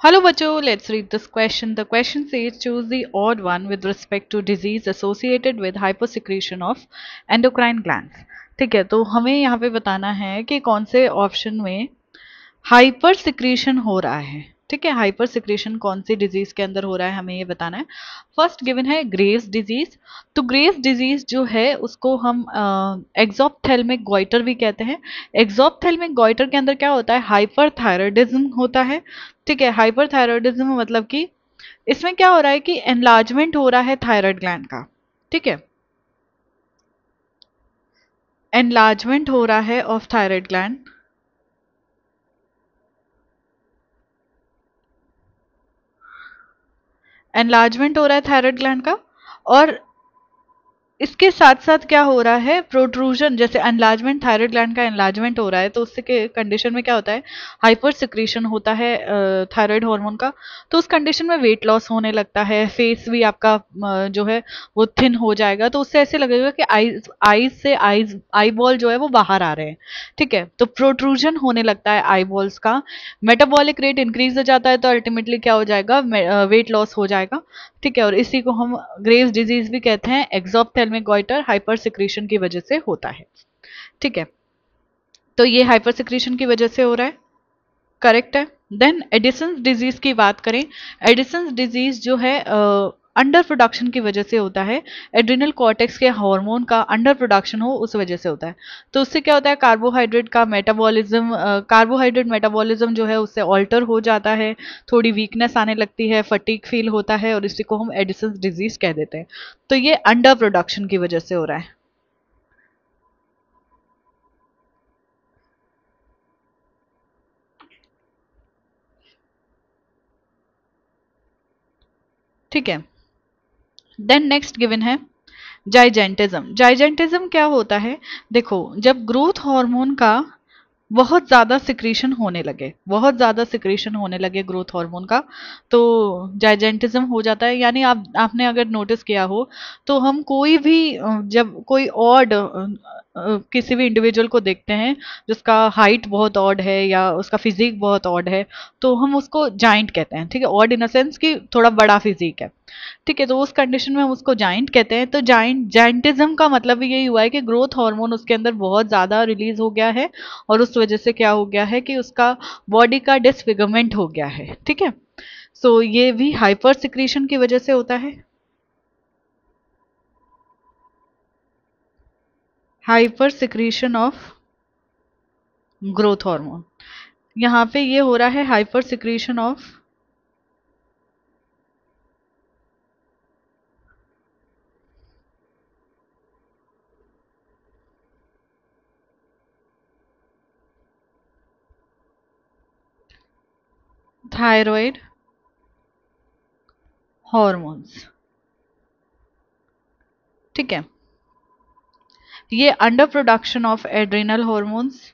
Hello बच्चों, let's read this question. The question says choose the odd one with respect to disease associated with hypersecretion of endocrine glands. ठीक है, तो हमें यहाँ पे बताना है कि कौन से ऑप्शन में हाइपर सिक्रीशन हो रहा है. ठीक है, हाइपर सिक्रीशन कौन सी डिजीज के अंदर हो रहा है हमें ये बताना है. फर्स्ट गिवन है ग्रेव्स डिजीज. तो ग्रेव्स डिजीज जो है उसको हम एक्सोप्थेल्मिक गॉइटर भी कहते हैं. एक्सोप्थेल्मिक गॉइटर के अंदर क्या होता है, हाइपरथायरॉयडिज्म होता है. ठीक है, हाइपरथायरॉयडिज्म मतलब कि इसमें क्या हो रहा है कि एनलार्जमेंट हो रहा है थायराइड ग्लैंड का. ठीक है, एनलार्जमेंट हो रहा है ऑफ थायराइड ग्लैंड. एनलार्जमेंट हो रहा है थायराइड ग्लैंड का. और इसके साथ साथ क्या हो रहा है, प्रोट्रूजन, जैसे एनलार्जमेंट, थायराइड ग्लैंड का एनलार्जमेंट हो रहा है तो उससे के कंडीशन में क्या होता है, हाइपर सिक्रीशन होता है थायराइड हार्मोन का. तो उस कंडीशन में वेट लॉस होने लगता है, फेस भी आपका जो है वो थिन हो जाएगा. तो उससे ऐसे लगेगा कि आईज आईज से आई बॉल जो है वो बाहर आ रहे हैं. ठीक है, तो प्रोट्रूजन होने लगता है आई बॉल्स का. मेटाबॉलिक रेट इंक्रीज हो जाता है तो अल्टीमेटली क्या हो जाएगा, वेट लॉस हो जाएगा. ठीक है, और इसी को हम ग्रेव्स डिजीज भी कहते हैं. एक्सोप्थेल्मिक गॉइटर हाइपर सिक्रीशन की वजह से होता है. ठीक है, तो ये हाइपर सिक्रीशन की वजह से हो रहा है, करेक्ट है. देन एडिसन्स डिजीज की बात करें. एडिसन्स डिजीज जो है अंडर प्रोडक्शन की वजह से होता है. एड्रिनल कॉर्टेक्स के हार्मोन का अंडर प्रोडक्शन हो उस वजह से होता है. तो उससे क्या होता है, कार्बोहाइड्रेट का मेटाबॉलिज्म, कार्बोहाइड्रेट मेटाबॉलिज्म जो है उससे ऑल्टर हो जाता है. थोड़ी वीकनेस आने लगती है, फटीक फील होता है और इसी को हम एडिसन्स डिजीज कह देते हैं. तो ये अंडर प्रोडक्शन की वजह से हो रहा है. ठीक है, देन नेक्स्ट गिवन है जाइजेंटिज्म. जाइजेंटिज्म क्या होता है, देखो जब ग्रोथ हार्मोन का बहुत ज़्यादा सिक्रीशन होने लगे, बहुत ज़्यादा सिक्रीशन होने लगे ग्रोथ हार्मोन का, तो जाइजेंटिज्म हो जाता है. यानी आपने अगर नोटिस किया हो तो हम कोई भी जब कोई ऑड किसी भी इंडिविजुअल को देखते हैं जिसका हाइट बहुत ऑड है या उसका फिजिक बहुत ऑड है, तो हम उसको जाइंट कहते हैं. ठीक है, ऑड इन अ सेंस कि थोड़ा बड़ा फिजिक है. ठीक है, तो उस कंडीशन में हम उसको जाइंट कहते हैं. तो जाइंटिज्म का मतलब भी यही हुआ है कि ग्रोथ हार्मोन उसके अंदर बहुत ज़्यादा रिलीज हो गया है और उस वजह से क्या हो गया है कि उसका बॉडी का डिसफिगरमेंट हो गया है. ठीक है, सो ये भी हाइपर सिक्रीशन की वजह से होता है. Hyper secretion of growth hormone, यहाँ पे ये हो रहा है hyper secretion of thyroid hormones. ठीक है, ये under production of adrenal hormones.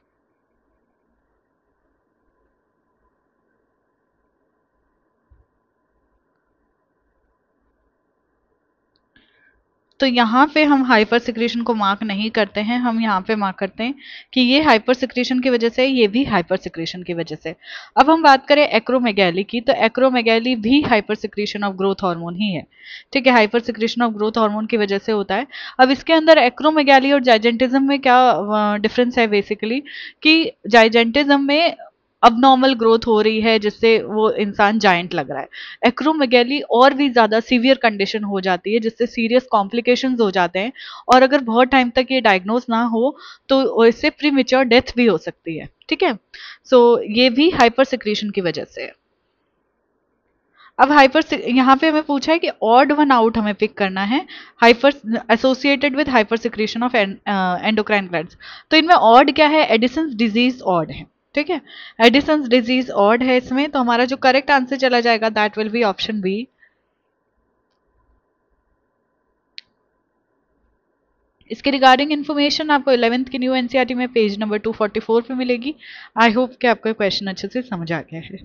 तो यहाँ पे हम हाइपर सिक्रीशन को मार्क नहीं करते हैं, हम यहाँ पे मार्क करते हैं कि ये हाइपर सिक्रीशन की वजह से, ये भी हाइपर सिक्रीशन की वजह से. अब हम बात करें एक्रोमेगैली की, तो एक्रोमेगैली भी hyper secretion of growth hormone ही है. ठीक है, hyper secretion of growth hormone की वजह से होता है. अब इसके अंदर एक्रोमेगैली और जाइजेंटिज्म में क्या डिफरेंस है बेसिकली, कि जाइजेंटिज्म में अब नॉर्मल ग्रोथ हो रही है जिससे वो इंसान जायंट लग रहा है. एक्रोमेगैली और भी ज़्यादा सीवियर कंडीशन हो जाती है जिससे सीरियस कॉम्प्लिकेशंस हो जाते हैं और अगर बहुत टाइम तक ये डायग्नोज ना हो तो इससे प्रीमेच्योर डेथ भी हो सकती है. ठीक है, सो ये भी हाइपर सिक्रीशन की वजह से है. अब हाइपर यहाँ पे हमें पूछा है कि ऑड वन आउट हमें पिक करना है, hyper associated with hyper secretion of endocrine glands. तो इनमें ऑड क्या है, एडिसन्स डिजीज ऑड है. ठीक है, एडिसन्स डिजीज ऑड है इसमें, तो हमारा जो करेक्ट आंसर चला जाएगा that will be option B. इसके रिगार्डिंग इन्फॉर्मेशन आपको 11th की न्यू एनसीईआरटी में पेज नंबर 244 पे मिलेगी. आई होप कि आपको क्वेश्चन अच्छे से समझ आ गया है.